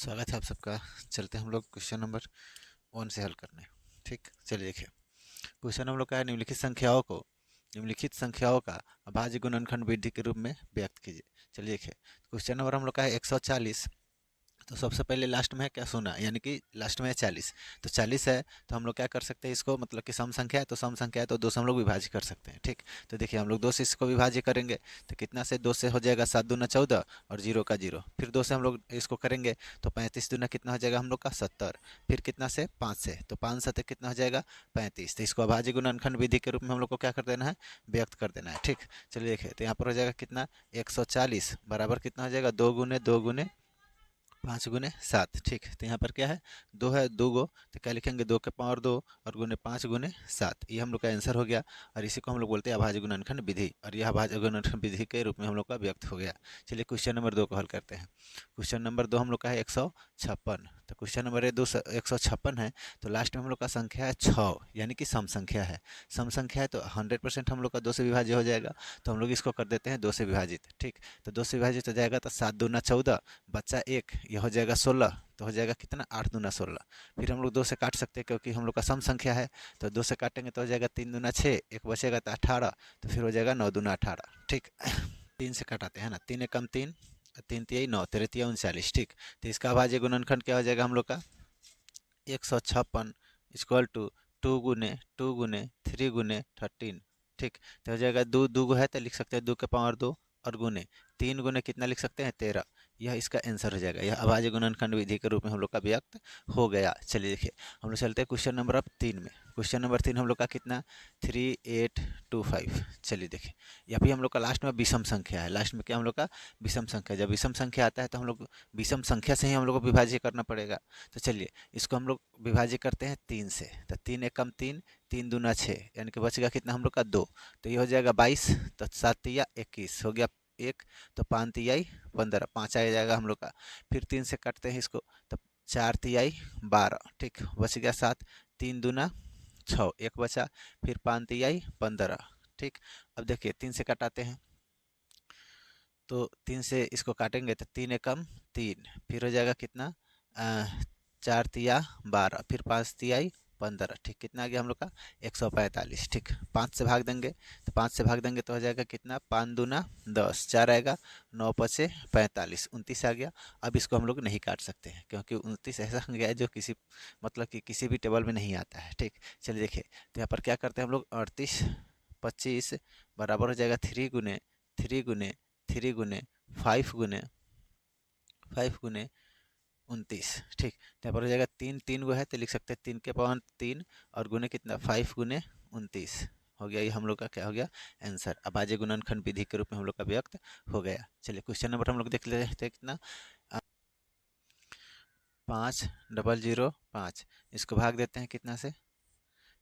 स्वागत है आप सबका। चलते हैं हम लोग क्वेश्चन नंबर 1 से हल करने। ठीक, चलिए देखिए। क्वेश्चन हम लोग का है, निम्नलिखित संख्याओं का अभाज्य गुणनखंड विधि के रूप में व्यक्त कीजिए। चलिए देखिए, क्वेश्चन नंबर हम लोग का है 140। तो सबसे पहले लास्ट में है क्या, सोना, यानी कि लास्ट में है 40। तो 40 है तो हम लोग क्या कर सकते हैं इसको, मतलब कि सम संख्या है तो सम संख्या है तो दो से हम लोग विभाजित कर सकते हैं। ठीक, तो देखिए हम लोग दो से इसको विभाजित करेंगे तो कितना से, दो से हो जाएगा 7 दूना 14 और जीरो का जीरो। फिर दो से हम लोग इसको करेंगे तो 35 दूना कितना हो जाएगा हम लोग का 70। फिर कितना से, 5 से, तो 5 7 कितना हो जाएगा 35। तो इसको अभाज्य गुणनखंड विधि के रूप में हम लोग को क्या कर देना है, व्यक्त कर देना है। ठीक, चलिए देखिए, तो यहाँ पर हो जाएगा कितना, 140 बराबर कितना हो जाएगा, 2 गुने 5 गुने 7। ठीक, तो यहाँ पर क्या है, दो है, दो गो, तो क्या लिखेंगे, 2 के पावर 2 और गुने 5 गुने 7। ये हम लोग का आंसर हो गया। और इसी को हम लोग बोलते हैं अभाज्य गुणनखंड विधि, और यह अभाज्य गुणनखंड विधि के रूप में हम लोग का व्यक्त हो गया। चलिए क्वेश्चन नंबर 2 को हल करते हैं। क्वेश्चन नंबर 2 हम लोग का है 156। तो क्वेश्चन नंबर 156 है, तो लास्ट में हम लोग का संख्या है 6, यानी कि सम संख्या है। सम संख्या है तो 100% हम लोग का 2 से विभाज्य हो जाएगा। तो हम लोग इसको कर देते हैं 2 से विभाजित। ठीक, तो 2 से विभाजित हो जाएगा तो 7 दूना 14, बच्चा एक, ये हो जाएगा 16। तो हो जाएगा कितना, 8 दूना 16। फिर हम लोग 2 से काट सकते हैं क्योंकि हम लोग का सम संख्या है। तो 2 से काटेंगे तो हो जाएगा 3 दूना 6, एक बचेगा तो 18। तो फिर हो जाएगा 9 दूना 18। ठीक, 3 से काटाते हैं ना, 3 एकम 3, 3 तिहाई 9, 3 तिहाई 39। ठीक, तो इसका अभाज्य गुणनखंड क्या हो जाएगा हम लोग का, 156 इक्वल टू 2 गुने 3 गुने 13। ठीक, तो हो जाएगा, दो दो है तो लिख सकते हैं 2 के पावर 2 और गुने 3 गुने कितना लिख सकते हैं, 13। यह इसका आंसर हो जाएगा। यह अभाज्य गुणनखंड विधि के रूप में हम लोग का व्यक्त हो गया। चलिए देखिए, हम लोग चलते हैं क्वेश्चन नंबर अब 3 में। क्वेश्चन नंबर 3 हम लोग का कितना, 3825। चलिए देखिए, यहाँ भी हम लोग का लास्ट में विषम संख्या है। लास्ट में क्या हम लोग का, विषम संख्या। जब विषम संख्या आता है तो हम लोग विषम संख्या से ही हम लोग को विभाज्य करना पड़ेगा। तो चलिए इसको हम लोग विभाजित करते हैं 3 से। तो 3 एकम 3, 3 दूना 6, यानी कि बचेगा कितना हम लोग का 2। तो ये हो जाएगा 22। तो 7 तिया 21 हो गया एक, तो 5 तियाई 15, 5 आ जाएगा हम लोग का। फिर 3 से काटते हैं इसको तो 4 तियाई 12। ठीक, बच गया 7, 3 दूना 6, एक बचा। फिर 5 तियाई 15। ठीक, अब देखिए 3 से कटाते हैं तो 3 से इसको काटेंगे तो 3 एकम 3, फिर हो जाएगा कितना, 4 तिया 12, फिर 5 तियाई 15। ठीक, कितना आ गया हम लोग का, 145। ठीक, 5 से भाग देंगे तो 5 से भाग देंगे तो हो जाएगा कितना, 5 दूना 10, 4 आएगा, 9 पचे 45, 29 आ गया। अब इसको हम लोग नहीं काट सकते हैं क्योंकि 29 ऐसा संख्या है जो किसी, मतलब कि किसी भी टेबल में नहीं आता है। ठीक, चलिए देखिए, तो यहाँ पर क्या करते हैं हम लोग, 38 25 बराबर हो जाएगा 3 गुने 3 गुने 3 गुने 5 गुने 29। ठीक, तो यहाँ पर हो जाएगा 3, 3 गो है तो लिख सकते हैं 3 के पावर 3 और गुने कितना, 5 गुने 29 हो गया। ये हम लोग का क्या हो गया, आंसर। अभाज्य गुणनखंड विधि के रूप में हम लोग का व्यक्त हो गया। चलिए क्वेश्चन नंबर हम लोग देख लेते हैं कितना, 5005। इसको भाग देते हैं कितना से,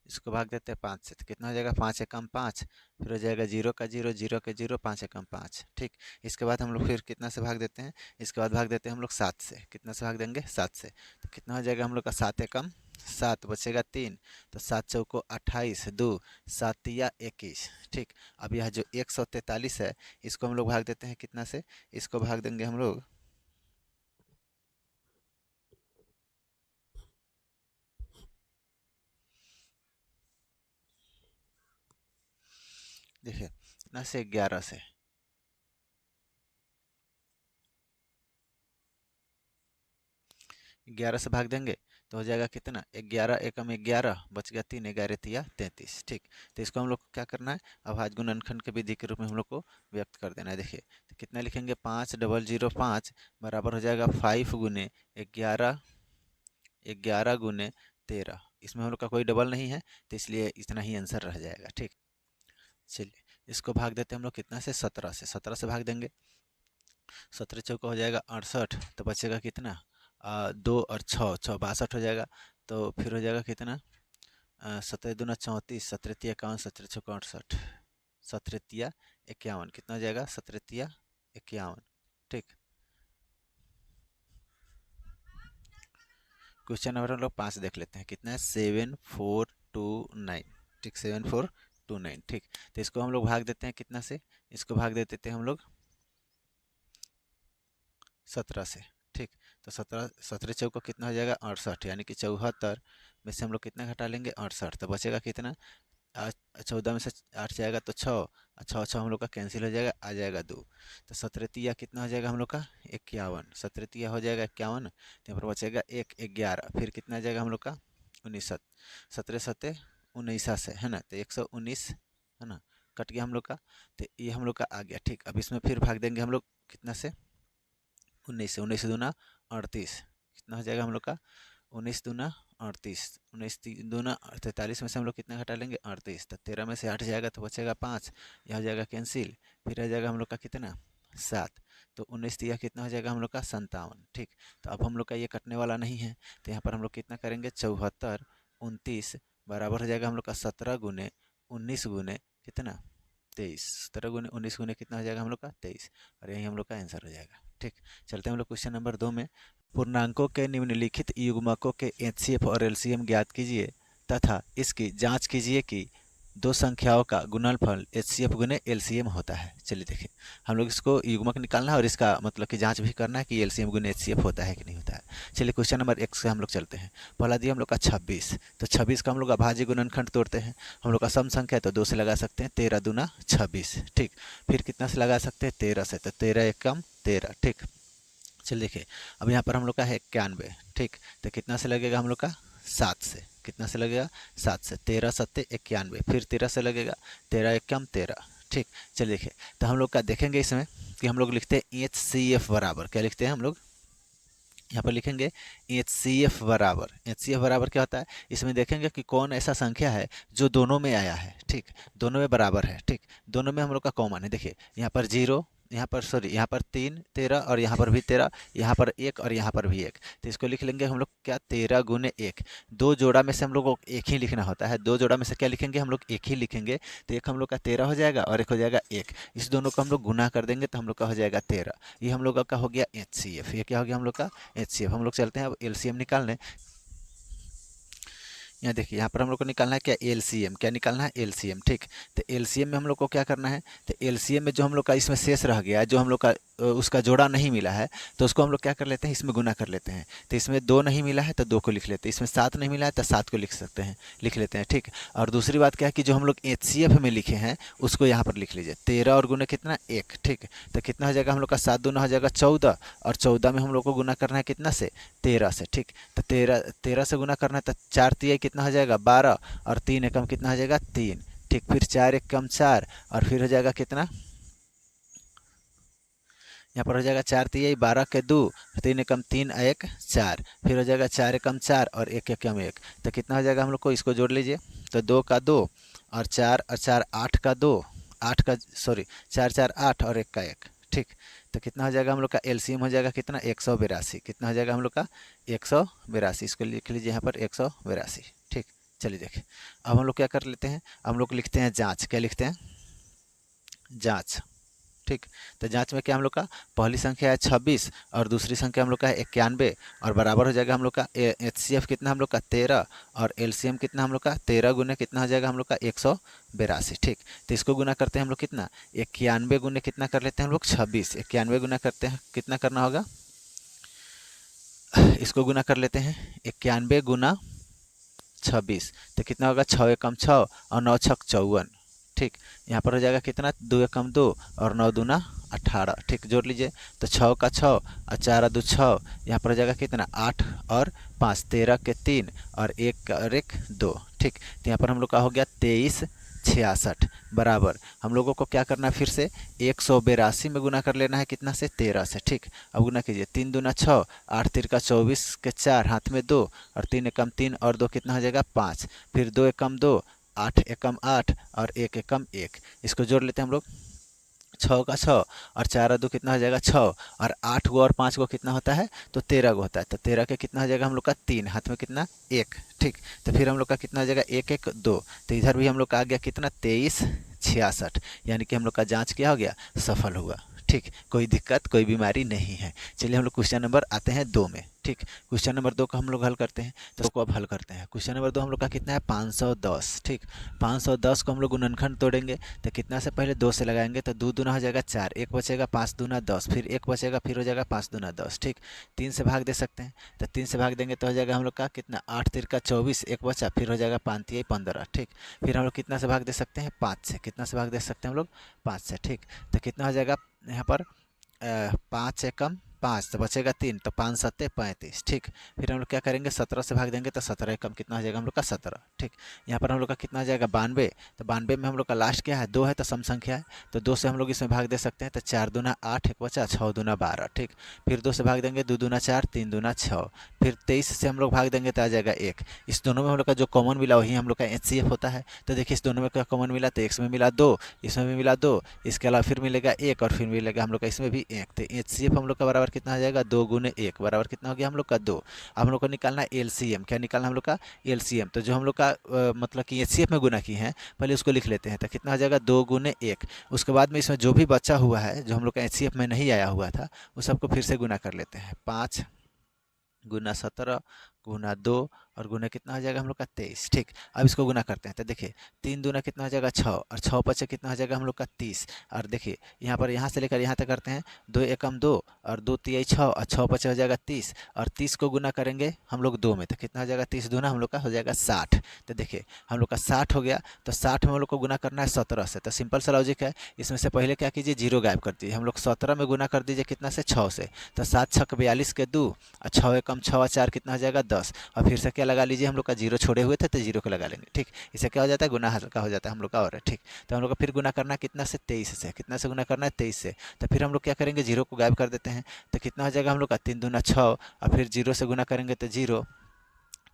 इसको भाग देते हैं 5 से। तो कितना हो जाएगा, 5 एकम 5, फिर हो जाएगा 0 का 0, 0 के 0, 5 एकम 5। ठीक, इसके बाद हम लोग फिर कितना से भाग देते हैं, इसके बाद भाग देते हैं हम लोग 7 से। कितना से भाग देंगे, 7 से। तो कितना हो जाएगा हम लोग का, 7 एकम 7, बचेगा 3। तो 7 चौको 28, 2 7 तिया 21। ठीक, अब यह जो 143 है, इसको हम लोग भाग देते हैं कितना से, इसको भाग देंगे हम लोग, देखिए कितना से, 11 से। 11 से भाग देंगे तो हो जाएगा कितना, 11 एकम 11, बच गया 3, 11 तिया 33। ठीक, तो इसको हम लोग को क्या करना है, अभाज्य गुणनखंड के विधि के रूप में हम लोग को व्यक्त कर देना है। देखिए, तो कितना लिखेंगे, 5005 बराबर हो जाएगा 5 गुने 11, 11 गुने 13। इसमें हम लोग का कोई डबल नहीं है तो इसलिए इतना ही आंसर रह जाएगा। ठीक, चलिए इसको भाग देते हैं हम लोग कितना से, 17 से। 17 से भाग देंगे, 17 चौका हो जाएगा 68, तो बचेगा कितना, 2 और 6, 6 62 हो जाएगा। तो फिर हो जाएगा कितना, 17 दूना 34, 17 तिया 51, 17 छक्का 68, 17 तिया 51, कितना हो जाएगा, 17 तिया 51। ठीक, क्वेश्चन नंबर हम लोग 5 देख लेते हैं, कितना है, 7429। ठीक, 7429। ठीक, तो इसको हम लोग भाग देते हैं कितना से, इसको भाग देते थे हम लोग 17 से। ठीक। तो 17 चौका कितना हो जाएगा 68, यानी कि 74 में से हम लोग कितना घटा लेंगे 68, तो बचेगा कितना 14 में से 8 जाएगा तो 6, 6 हम लोग का कैंसिल हो जाएगा, आ जाएगा 2। तो 17 तिया कितना हो जाएगा हम लोग का 51, 17 तिया हो जाएगा 51, तो यहाँ पर बचेगा 1, 11, फिर कितना आ जाएगा हम लोग का 19, 17 सत्ते 19 से है ना, तो 119 है ना, कट गया हम लोग का, तो ये हम लोग का आ गया। ठीक, अब इसमें फिर भाग देंगे हम लोग कितना से 19 से, 19 दूना 38, कितना हो जाएगा हम लोग का 19 दूना 38, 19 दूना 43 में से हम लोग कितना घटा लेंगे 38, तो 13 में से 8 जाएगा तो बचेगा 5, यह हो जाएगा कैंसिल, फिर आ जाएगा हम लोग का कितना 7, तो 19 दिया कितना हो जाएगा हम लोग का 57। ठीक, तो अब हम लोग का ये कटने वाला नहीं है, तो यहाँ पर हम लोग कितना करेंगे 74 29 बराबर हो जाएगा हम लोग का 17 गुने 19 गुने कितना 23, 17 गुने 19 गुने कितना हो जाएगा हम लोग का 23, और यही हम लोग का आंसर हो जाएगा। ठीक, चलते हैं हम लोग क्वेश्चन नंबर 2 में। पूर्णांकों के निम्नलिखित युग्मकों के एचसीएफ और एलसीएम ज्ञात कीजिए तथा इसकी जांच कीजिए कि दो संख्याओं का गुणनफल एचसीएफ गुने एलसीएम होता है। चलिए देखिए, हम लोग इसको युग्मक निकालना है और इसका मतलब कि जांच भी करना है कि एलसीएम गुने एचसीएफ होता है कि नहीं होता है। चलिए क्वेश्चन नंबर 1 से हम लोग चलते हैं। पहला दिया हम लोग का 26, तो 26 का हम लोग अभाज्य गुणनखंड तोड़ते हैं। हम लोग का सम संख्या है तो 2 से लगा सकते हैं, 13 दूना 26। ठीक, फिर कितना से लगा सकते हैं 13 से, तो 13 एकम 13। ठीक, चलिए देखिए, अब यहाँ पर हम लोग का है 91। ठीक, तो कितना से लगेगा हम लोग का 7 से, कितना से लगेगा 7 से, 13 सत्ते 91, फिर 13 से लगेगा, 13 एकम 13। ठीक, चलिए देखिए, तो हम लोग का देखेंगे इसमें कि हम लोग लिखते हैं HCF बराबर, क्या लिखते हैं हम लोग यहाँ पर लिखेंगे HCF बराबर। HCF बराबर क्या होता है, इसमें देखेंगे कि कौन ऐसा संख्या है जो दोनों में आया है। ठीक, दोनों में बराबर है। ठीक, दोनों में हम लोग का कॉमन है। देखिए यहाँ पर 0, यहाँ पर सॉरी, यहाँ पर 3 13 और यहाँ पर भी 13, यहाँ पर 1 और यहाँ पर भी 1, तो इसको लिख लेंगे हम लोग क्या 13 गुने 1। दो जोड़ा में से हम लोग को एक ही लिखना होता है, दो जोड़ा में से क्या लिखेंगे हम लोग एक ही लिखेंगे, तो एक हम लोग का 13 हो जाएगा और एक हो जाएगा 1, इस दोनों को हम लोग गुना कर देंगे तो हम लोग का हो जाएगा 13। ये हम लोग का हो गया HCF। ये क्या हो गया हम लोग का HCF। हम लोग चलते हैं अब LCM निकालने। यहाँ देखिए, यहाँ पर हम लोग को निकालना है क्या LCM, क्या निकालना है LCM। ठीक, तो LCM में हम लोग को क्या करना है, तो LCM में जो हम लोग का इसमें शेष रह गया, जो हम लोग का उसका जोड़ा नहीं मिला है, तो उसको हम लोग क्या कर लेते हैं इसमें गुना कर लेते हैं। तो इसमें 2 नहीं मिला है तो 2 को लिख लेते हैं, इसमें 7 नहीं मिला है तो 7 को लिख लेते हैं। ठीक, और दूसरी बात क्या है कि जो हम लोग HCF में लिखे हैं उसको यहाँ पर लिख लीजिए, 13 और गुना कितना 1। ठीक, तो कितना हो जाएगा हम लोग का 7 दूना हो जाएगा 14, और 14 में हम लोग को गुना करना है कितना से 13 से। ठीक, तो 13 से गुना करना है तो 4 तिया कितना हो जाएगा 12, और 3 एकम कितना हो जाएगा 3। ठीक, फिर 4 एकम 4, और फिर हो जाएगा कितना, यहाँ पर हो जाएगा 4 तिया 12 के 2, 3 एकम 3 1 4, फिर हो जाएगा 4 एकम 4 और 1 एकम 1, तो कितना हो जाएगा हम लोग को, इसको जोड़ लीजिए, तो 2 का 2 और 4 और 4 8 का 2, 8 का सॉरी 4 4 8 और 1 का 1। ठीक, तो कितना हो जाएगा हम लोग का LCM हो जाएगा कितना 182। कितना हो जाएगा हम लोग का 182, इसको लिख लीजिए यहाँ पर 182। ठीक, चलिए देखिए, अब हम लोग क्या कर लेते हैं, हम लोग लिखते हैं जांच। क्या लिखते हैं जांच। ठीक, तो जांच में क्या हम लोग का पहली संख्या है 26 और दूसरी संख्या हम लोग का है 91, और बराबर हो जाएगा हम लोग का HCF कितना हम लोग का 13, और LCM कितना हम लोग का 13 गुने कितना हो जाएगा हम लोग का 182। ठीक, तो इसको गुना करते हैं हम लोग कितना 91 गुने कितना कर लेते हैं हम लोग 26, 91 गुना करते हैं कितना करना होगा, इसको गुना कर लेते हैं 91 गुना 26, तो कितना होगा 6 एकम 6 और 9 छक 54। ठीक, यहाँ पर हो जाएगा कितना 2 एकम 2 और 9 दूना 18। ठीक, जोड़ लीजिए, तो 6 का 6 और 4 2 6, यहाँ पर हो जाएगा कितना 8 और 5 13 के 3 और 1 और 1 2। ठीक, तो यहाँ पर हम लोग का हो गया 23 66 बराबर हम लोगों को क्या करना है फिर से 182 में गुना कर लेना है कितना से 13 से। ठीक, अब गुना कीजिए, 3 दूना 6, 8 3 का 24 के 4, हाथ में 2 और 3 एकम 3 और 2 कितना हो जाएगा 5, फिर 2 एकम 2, 8 एकम 8 और 1 एकम 1, इसको जोड़ लेते हैं हम लोग, 6 का 6 और 4 2 कितना हो जाएगा 6, और 8 गो और 5 गो कितना होता है तो 13 गो होता है, तो 13 के कितना हो जाएगा हम लोग का 3, हाथ में कितना 1। ठीक, तो फिर हम लोग का कितना हो जाएगा 1 1 2, तो इधर भी हम लोग का आ गया कितना 23 66, यानी कि हम लोग का जांच क्या हो गया सफल हुआ। ठीक, कोई दिक्कत कोई बीमारी नहीं है। चलिए हम लोग क्वेश्चन नंबर आते हैं 2 में। ठीक, क्वेश्चन नंबर 2 को हम लोग हल करते हैं। तो इसको अब हल करते हैं। क्वेश्चन नंबर 2 हम लोग का कितना है 510। ठीक, 510 को हम लोग गुणनखंड तोड़ेंगे तो कितना से पहले 2 से लगाएंगे तो 2 दूना हो जाएगा 4, एक बचेगा 5 दूना 10, फिर एक बचेगा, फिर हो जाएगा 5 दूना 10। ठीक, 3 से भाग दे सकते हैं तो 3 से भाग देंगे तो हो जाएगा हम लोग का कितना 8 तिरका 24, एक बचा, फिर हो जाएगा 5 तिया 15। ठीक, फिर हम लोग कितना से भाग दे सकते हैं 5 से, कितना से भाग दे सकते हैं हम लोग 5 से। ठीक, तो कितना हो जाएगा यहाँ पर 5 एकम 5 तो बचेगा 3, तो 5 सत्ते 35। ठीक, फिर हम लोग क्या करेंगे 17 से भाग देंगे तो 17 एकम कितना हो जाएगा हम लोग का 17। ठीक, यहाँ पर हम लोग का कितना हो जाएगा 92, तो 92 में हम लोग का लास्ट क्या है 2 है तो सम संख्या है, तो 2 से हम लोग इसमें भाग दे सकते हैं तो 4 दूना 8, एक बचा 6 दूना 12। ठीक, फिर 2 से भाग देंगे 2 दूना 4, 3 दूना 6, फिर 23 से हम लोग भाग देंगे तो आ जाएगा 1। इस दोनों में हम लोग का जो कॉमन मिला वही हम लोग का HCF होता है। तो देखिए इस दोनों में क्या कॉमन मिला, तो इसमें मिला 2, इसमें भी मिला 2, इसके अलावा फिर मिलेगा 1 और फिर मिलेगा हम लोग का इसमें भी 1। तो HCF हम लोग का बराबर कितना हो जाएगा 2 गुने 1 बराबर कितना हो गया हम लोग का 2। अब हम लोग को निकालना है LCM। क्या निकालना हम लोग का LCM, तो जो हम लोग का मतलब कि HCF में गुना की है पहले उसको लिख लेते हैं। तो कितना हो जाएगा 2 गुने 1, उसके बाद में इसमें जो भी बचा हुआ है जो हम लोग का HCF में नहीं आया हुआ था उस सबको फिर से गुना कर लेते हैं। 5 गुना 17 गुना 2 और गुना कितना हो जाएगा हम लोग का 23। ठीक, अब इसको गुना करते हैं तो देखिए 3 दूना कितना हो जाएगा 6 और 6 पचे कितना हो जाएगा हम लोग का 30। और देखिए यहाँ पर यहाँ से लेकर यहाँ तक करते हैं 2 एकम 2 और 2 तिया 6 और 6 पचे हो जाएगा 30 और 30 को गुना करेंगे हम लोग 2 में तो कितना हो जाएगा 30 दूना हम लोग का हो जाएगा 60। तो देखिए हम लोग का 60 हो गया, तो 60 में हम लोग को गुना करना है 17 से। तो सिंपल सा लॉजिक है, इसमें से पहले क्या कीजिए 0 गायब कर दीजिए, हम लोग 17 में गुना कर दीजिए कितना से 6 से, तो 7 छक 42 के 2 और 6 एकम 6 और 4 कितना हो जाएगा 10 और फिर से क्या लगा लीजिए हम लोग का 0 छोड़े हुए थे तो 0 को लगा लेंगे। ठीक, इससे क्या हो जाता है गुना हल्का हो जाता है हम लोग का। और ठीक, तो हम लोग का फिर गुना करना है कितना से 23 से, कितना से गुना करना है 23 से, तो फिर हम लोग क्या करेंगे 0 को गायब कर देते हैं तो कितना हो जाएगा हम लोग का 3 दूना 6 और फिर 0 से गुना करेंगे तो 0।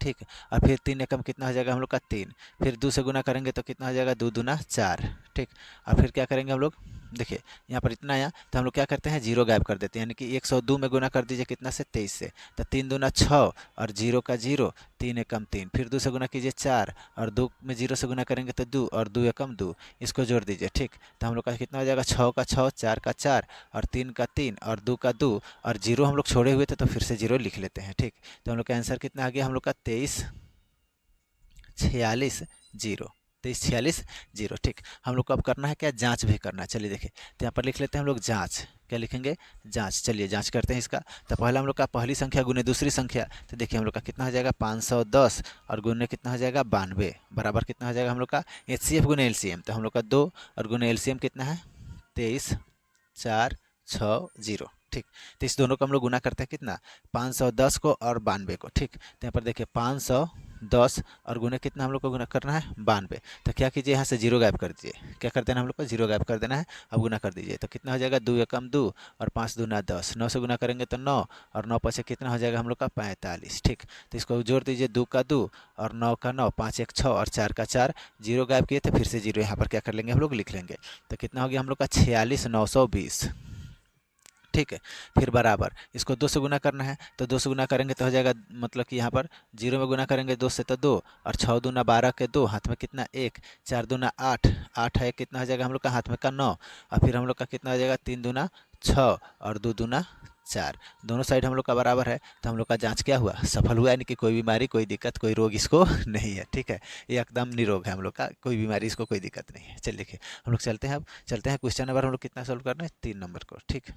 ठीक, और फिर 3 एकम कितना हो जाएगा हम लोग का 3, फिर 2 से गुना करेंगे तो कितना हो जाएगा 2 दूना 4। ठीक, और फिर क्या करेंगे हम लोग देखिए यहाँ पर इतना आया तो हम लोग क्या करते हैं 0 गायब कर देते हैं, यानी कि 102 में गुना कर दीजिए कितना से 23 से, तो 3 दूना 6 और 0 का 0, 3 एकम 3, फिर 2 से गुना कीजिए 4 और 2 में 0 से गुना करेंगे तो 2 और 2 एकम 2, इसको जोड़ दीजिए। ठीक, तो हम लोग का कितना हो जाएगा 6 का 6, 4 का 4 और 3 का 3 और 2 का 2 और 0 हम लोग छोड़े हुए थे तो फिर से 0 लिख लेते हैं। ठीक, तो हम लोग का आंसर कितना आ गया हम लोग का 23 46 0, 23 46 0। ठीक, हम लोग को अब करना है क्या जांच भी करना है। चलिए देखिए तो यहाँ पर लिख लेते हैं हम लोग जांच, क्या लिखेंगे जांच। चलिए जांच करते हैं इसका। तो पहला हम लोग का पहली संख्या गुने दूसरी संख्या, तो देखिए हम लोग का कितना हो जाएगा 510 और गुने कितना हो जाएगा 92 बराबर कितना हो जाएगा हम लोग का HCF गुने LCM, तो हम लोग का 2 और गुने LCM कितना है 23 4 6 0। ठीक, तो इस दोनों को हम लोग गुना करते हैं कितना 510 को और 92 को। ठीक, तो यहाँ पर देखिए 510 और गुना कितना हम लोग को गुना करना है 92, तो क्या कीजिए यहाँ से 0 गायब कर दीजिए, क्या कर देना हम लोग को 0 गायब कर देना है। अब गुना कर दीजिए तो कितना हो जाएगा 2 एकम 2 और 5 दूना 10, 9 से गुना करेंगे तो 9 और 9 पचे कितना हो जाएगा हम लोग का 45। ठीक, तो इसको जोड़ दीजिए 2 का 2 और 9 का 9, 5 एक 6 और 4 का 4, 0 गायब किए थे फिर से 0 यहाँ पर क्या कर लेंगे हम लोग लिख लेंगे, तो कितना हो गया हम लोग का 46 920। ठीक है, फिर बराबर इसको 2 से गुना करना है, तो 2 से गुना करेंगे तो हो जाएगा मतलब कि यहाँ पर 0 में गुना करेंगे 2 से तो 2 और 6 दूना 12 के 2, हाथ में कितना 1, 4 दूना 8, 8 है कितना हो जाएगा हम लोग का हाथ में का 9 और फिर हम लोग का कितना हो जाएगा 3 दूना 6 और 2 दूना 4, दोनों साइड हम लोग का बराबर है। तो हम लोग का जांच क्या हुआ सफल हुआ, यानी कि कोई बीमारी कोई दिक्कत कोई रोग इसको नहीं है। ठीक है, ये एकदम निरोग है हम लोग का, कोई बीमारी इसको कोई दिक्कत नहीं है। चलिए देखिए हम लोग चलते हैं, अब चलते हैं क्वेश्चन नंबर हम लोग कितना सोल्व करना है 3 नंबर को। ठीक,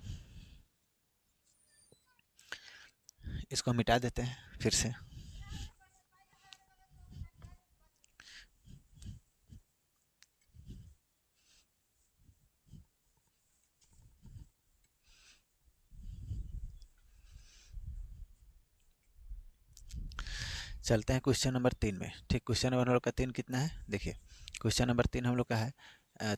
इसको मिटा देते हैं फिर से। चलते हैं क्वेश्चन नंबर 3 में। ठीक, क्वेश्चन नंबर हम लोग का 3 कितना है देखिए, क्वेश्चन नंबर 3 हम लोग का है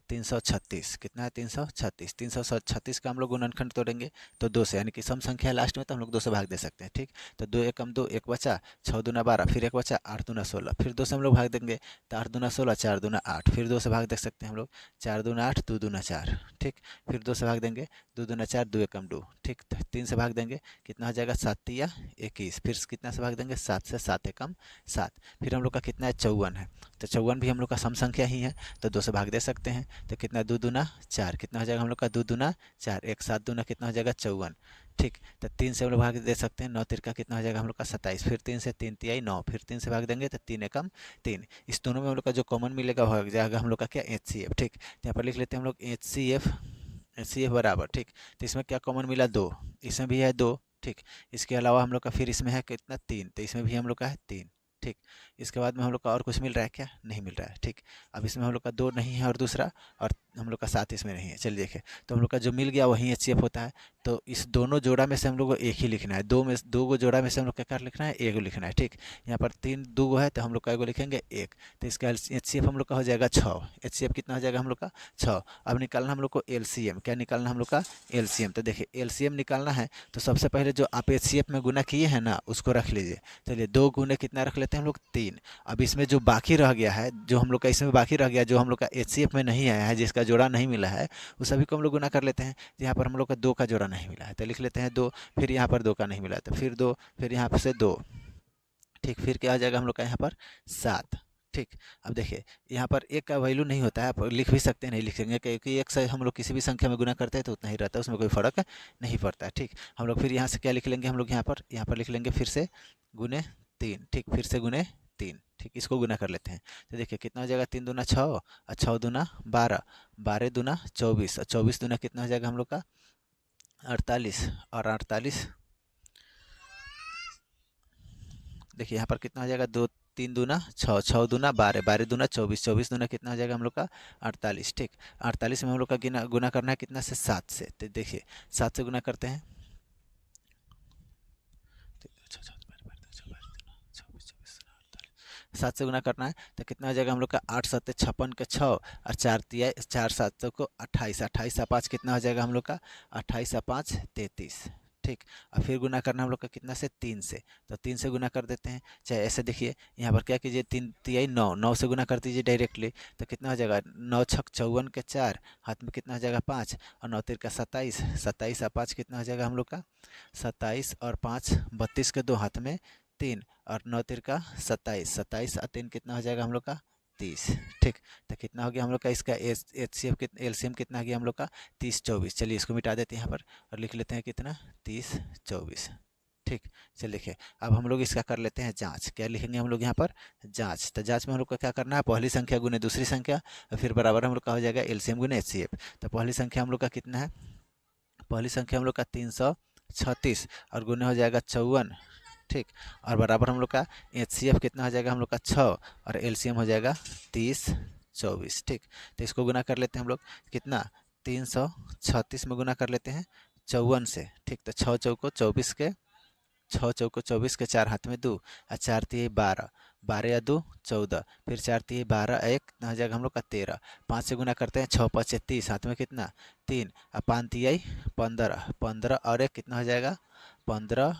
336। कितना है 336, 336 का हम लोग गुणनखंड तोड़ेंगे तो 2 से, यानी कि सम संख्या है लास्ट में तो हम लोग 2 से भाग दे सकते हैं। ठीक, तो 2 एकम 2, एक बचा 6 दूना 12, फिर एक बचा 8 दूना 16, फिर 2 से हम लोग भाग देंगे तो 8 दूना 16, 4 दूना 8, फिर 2 से भाग दे सकते हैं हम लोग 4 दूना 8, 2 दूना 4। ठीक, फिर 2 से भाग देंगे 2 दूना 4, 2 एकम 2। ठीक, 3 से भाग देंगे कितना हो जाएगा 7 या 21, फिर कितना से भाग देंगे 7 से, 7 एकम 7, फिर हम लोग का कितना है 54 है, तो 54 भी हम लोग का सम संख्या ही है तो 2 से भाग दे सकते हैं। तो कितना 2 दूना 4, कितना हो जाएगा हम लोग का 2 दूना 4, एक 7 दूना कितना हो जाएगा 54, ठीक। तो 3 से हम लोग भाग दे सकते हैं, 9 तिरका कितना हो जाएगा हम लोग का 27, फिर 3 से 3 तिहाई 9, फिर 3 से भाग देंगे तो 3 एकम 3। इस दोनों में हम लोग का जो कॉमन मिलेगा हो जाएगा हम लोग का क्या, HCF। ठीक, तो यहाँ पर लिख लेते हैं हम लोग HCF बराबर। ठीक, तो इसमें क्या कॉमन मिला, 2, इसमें भी है 2। ठीक, इसके अलावा हम लोग का फिर इसमें है कितना, 3, तो इसमें भी हम लोग का है 3। ठीक, इसके बाद में हम लोग का और कुछ मिल रहा है क्या, नहीं मिल रहा है। ठीक, अब इसमें हम लोग का 2 नहीं है और दूसरा, और हम लोग का 7 इसमें नहीं है। चलिए देखें, तो हम लोग का जो मिल गया वही HCF होता है। तो इस दोनों जोड़ा में से हम लोग को एक ही लिखना है, दो गो जोड़ा में से हम लोग क्या कर लिखना है, एक लिखना है। ठीक, यहाँ पर 3 2 गो है तो हम लोग का लिखेंगे 1, तो इसका HCF हम लोग का हो जाएगा 6। HCF कितना हो जाएगा हम लोग का 6। अब निकालना हम लोग को LCM, क्या निकालना हम लोग का LCM। तो देखिए LCM निकालना है तो सबसे पहले जो आप HCF में गुना किए हैं ना उसको रख लीजिए। चलिए 2 गुने कितना रख लेते हैं हम लोग, 3। अब इसमें जो बाकी रह गया है, जो हम लोग का इसमें बाकी रह गया, जो हम लोग का HCF में नहीं आया है, जिसका जोड़ा नहीं मिला है, उस सभी को हम लोग गुना कर लेते हैं। यहाँ पर हम लोग का 2 का जोड़ा नहीं मिला है तो लिख लेते हैं 2, फिर यहाँ पर 2 का नहीं मिला तो फिर 2, फिर यहाँ पर से 2। ठीक, फिर क्या आ जाएगा हम लोग का यहाँ पर 7। ठीक, अब देखिए यहाँ पर एक का वैल्यू नहीं होता है, आप लिख भी सकते हैं, नहीं लिखेंगे क्योंकि एक से हम लोग किसी भी संख्या में गुना करते हैं तो उतना ही रहता है, उसमें कोई फ़र्क नहीं पड़ता है। ठीक, हम लोग फिर यहाँ से क्या लिख लेंगे, हम लोग यहाँ पर लिख लेंगे फिर से गुने 3। ठीक, फिर से गुने 3। ठीक, इसको गुना कर लेते हैं तो देखिए कितना हो जाएगा, 3 दूना 6 और 6 दूना 12, 12 दूना 24 और 24 दूना कितना हो जाएगा हम लोग का 48, और 48 देखिए यहाँ पर कितना हो जाएगा, 2 3 दूना 6, 6 दूना 12, 12 दूना 24, 24 दूना कितना हो जाएगा हम लोग का 48। ठीक, 48 में हम लोग का गुना करना है कितना से, 7 से। तो देखिए 7 से गुना करते हैं, 7 से गुना करना है तो कितना हो जाएगा हम लोग का 8 7 56 के 6 और 4 तिया 4 7 को 28, 28 और 5 कितना हो जाएगा हम लोग का 28 और 5 33। ठीक, और फिर गुना करना हम लोग का कितना से, 3 से। तो 3 से गुना कर देते हैं, चाहे ऐसे देखिए यहाँ पर क्या कीजिए, 3 तिहाई 9, 9 से गुना कर दीजिए डायरेक्टली तो कितना हो जाएगा, 9 छक 54 के 4, हाथ में कितना हो जाएगा 5, और 9 तिरका 27, 27 और 5 कितना हो जाएगा हम लोग का 27 और 5 32 के 2, हाथ में 3, और 9 तिरका 27, 27 और 3 कितना हो जाएगा हम लोग का 30। ठीक, तो कितना हो गया हम लोग का इसका HCF कितना, LCM कितना हो गया हम लोग का 30 24। चलिए इसको मिटा देते हैं यहाँ पर और लिख लेते हैं कितना 30 24। ठीक, चलिए देखिए अब हम लोग इसका कर लेते हैं जांच, क्या लिखेंगे हम लोग यहाँ पर जांच। तो जांच में हम लोग का क्या करना है, पहली संख्या गुने दूसरी संख्या और फिर बराबर हम लोग का हो जाएगा LCM गुने HCF। तो पहली संख्या हम लोग का कितना है, पहली संख्या हम लोग का 336 और गुने हो जाएगा 54। ठीक, और बराबर हम लोग का HCF कितना हो जाएगा हम लोग का 6 और LCM हो जाएगा 30 24। ठीक, तो इसको गुना कर लेते हैं हम लोग कितना, 336 में गुना कर लेते हैं 54 से। ठीक, तो 6 चौको 24 के 6 चौको 24 के 4 हाथ में 2 और 4 तिहाई 12, 12 या 2 14, फिर 4 तिहाई 12, एक कितना हो जाएगा हम लोग का 13। 5 से गुना करते हैं, 6 5 30, हाथ में कितना 3 और 5 तिहाई 15, 15 और एक कितना हो जाएगा 15,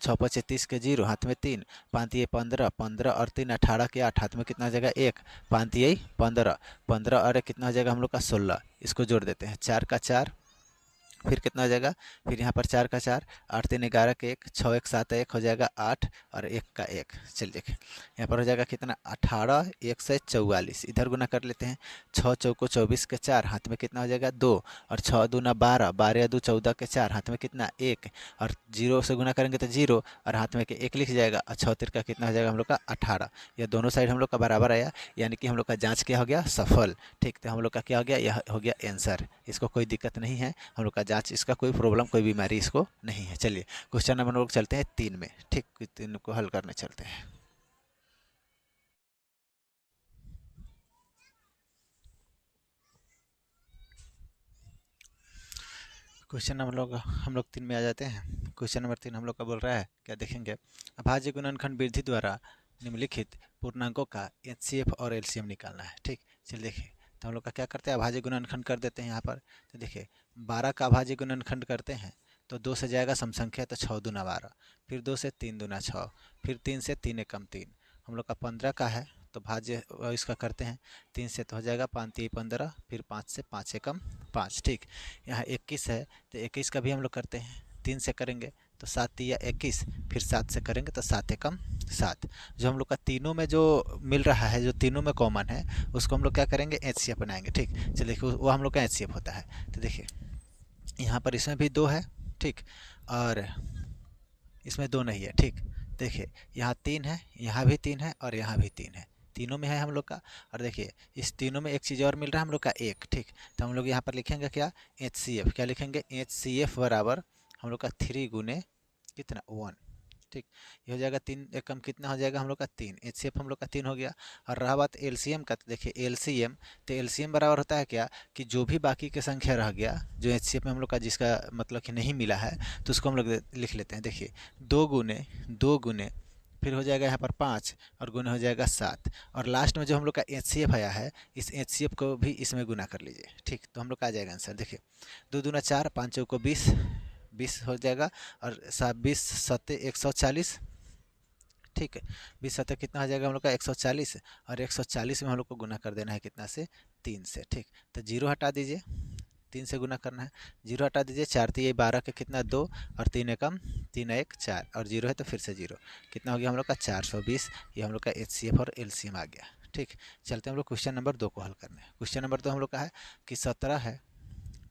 6 5 30 के 0, हाथ में 3, 5 तिहाई 15, 15 और 3 18 के 8, हाथ में कितना हो जाएगा 1, 5 तिहाई 15, 15 और एक कितना हो जाएगा हम लोग का 16। इसको जोड़ देते हैं, 4 का 4, फिर कितना हो जाएगा, फिर यहाँ पर 4 का 4, 8 3 11 के 1, 6 1 7 1 हो जाएगा 8 और 1 का 1। चलिए देखिए यहाँ पर हो जाएगा कितना 18 1 से 44। इधर गुना कर लेते हैं, 6 चौको 24 के 4, हाथ में कितना हो जाएगा 2 और 6 दूना 12, 12 या 2 14 के 4, हाथ में कितना 1 और 0 से गुना करेंगे तो 0 और हाथ में के 1 लिख जाएगा और 6 तिरका कितना हो जाएगा हम लोग का 18। यह दोनों साइड हम लोग का बराबर आया, यानी कि हम लोग का जाँच क्या हो गया, सफल। ठीक, तो हम लोग का क्या हो गया, यह हो गया आंसर। इसको कोई दिक्कत नहीं है, हम लोग का जांच, इसका कोई प्रॉब्लम कोई बीमारी इसको नहीं है। चलिए क्वेश्चन नंबर लोग चलते हैं 3 में। ठीक, 3 को हल करने चलते हैं। क्वेश्चन नंबर हम लोग 3 में आ जाते हैं। क्वेश्चन नंबर 3 हम लोग का बोल रहा है, क्या देखेंगे, अभाज्य गुणनखंड वृद्धि द्वारा निम्नलिखित पूर्णांकों का HCF और LCM निकालना है। ठीक, चलिए देखिए तो हम लोग का क्या करते हैं, अभाज्य गुणनखंड कर देते हैं यहाँ पर। तो देखिए 12 का अभाज्य गुणनखंड करते हैं तो 2 से जाएगा सम संख्या तो 6 दूना 12, फिर 2 से 3 दूना 6, फिर 3 से 3 एकम 3। हम लोग का 15 का है तो भाज्य इसका करते हैं, 3 से तो हो जाएगा 5 3 15, फिर 5 से 5 एकम 5। ठीक, यहाँ 21 है तो 21 का भी हम लोग करते हैं, 3 से करेंगे तो 7 या 21, फिर 7 से करेंगे तो 7 एकम 7। जो हम लोग का तीनों में जो मिल रहा है, जो तीनों में कॉमन है, उसको हम लोग क्या करेंगे HCF बनाएंगे। ठीक, चलिए देखिए वो हम लोग का HCF होता है। तो देखिए यहाँ पर इसमें भी 2 है। ठीक, और इसमें 2 नहीं है। ठीक, देखिए यहाँ 3 है, यहाँ भी 3 है और यहाँ भी 3 है, तीनों में है हम लोग का। और देखिए इस तीनों में एक चीज़ और मिल रहा है हम लोग का 1। ठीक, तो हम लोग यहाँ पर लिखेंगे क्या, HCF। क्या लिखेंगे, HCF बराबर हम लोग का 3 गुने कितना 1। ठीक, ये हो जाएगा 3 एकम कितना हो जाएगा हम लोग का 3। HCF हम लोग का 3 हो गया। और रहा बात LCM का, तो देखिए LCM, तो LCM बराबर होता है क्या कि जो भी बाकी की संख्या रह गया जो HCF में हम लोग का जिसका मतलब कि नहीं मिला है, तो उसको हम लोग लिख लेते हैं। देखिए 2 गुने फिर हो जाएगा यहाँ पर 5 और गुने हो जाएगा 7, और लास्ट में जो हम लोग का HCF आया है, इस HCF को भी इसमें गुना कर लीजिए। ठीक, तो हम लोग का आ जाएगा आंसर। देखिए 2 दूना 4, 5 चौको 20, 20 हो जाएगा, और 20 सत्ते 140। ठीक है, 20 सत्ते कितना हो जाएगा हम लोग का 140, और 140 में हम लोग को गुना कर देना है कितना से, 3 से। ठीक, तो 0 हटा दीजिए, 3 से गुना करना है, 0 हटा दीजिए, 4 3 12 के कितना 2, और 3 एकम 3 1 4, और 0 है तो फिर से 0, कितना हो गया हम लोग का 420। ये हम लोग का HCF और LCM आ गया। ठीक, चलते हैं हम लोग क्वेश्चन नंबर 2 को हल करने। क्वेश्चन नंबर 2 हम लोग का है कि 17 है।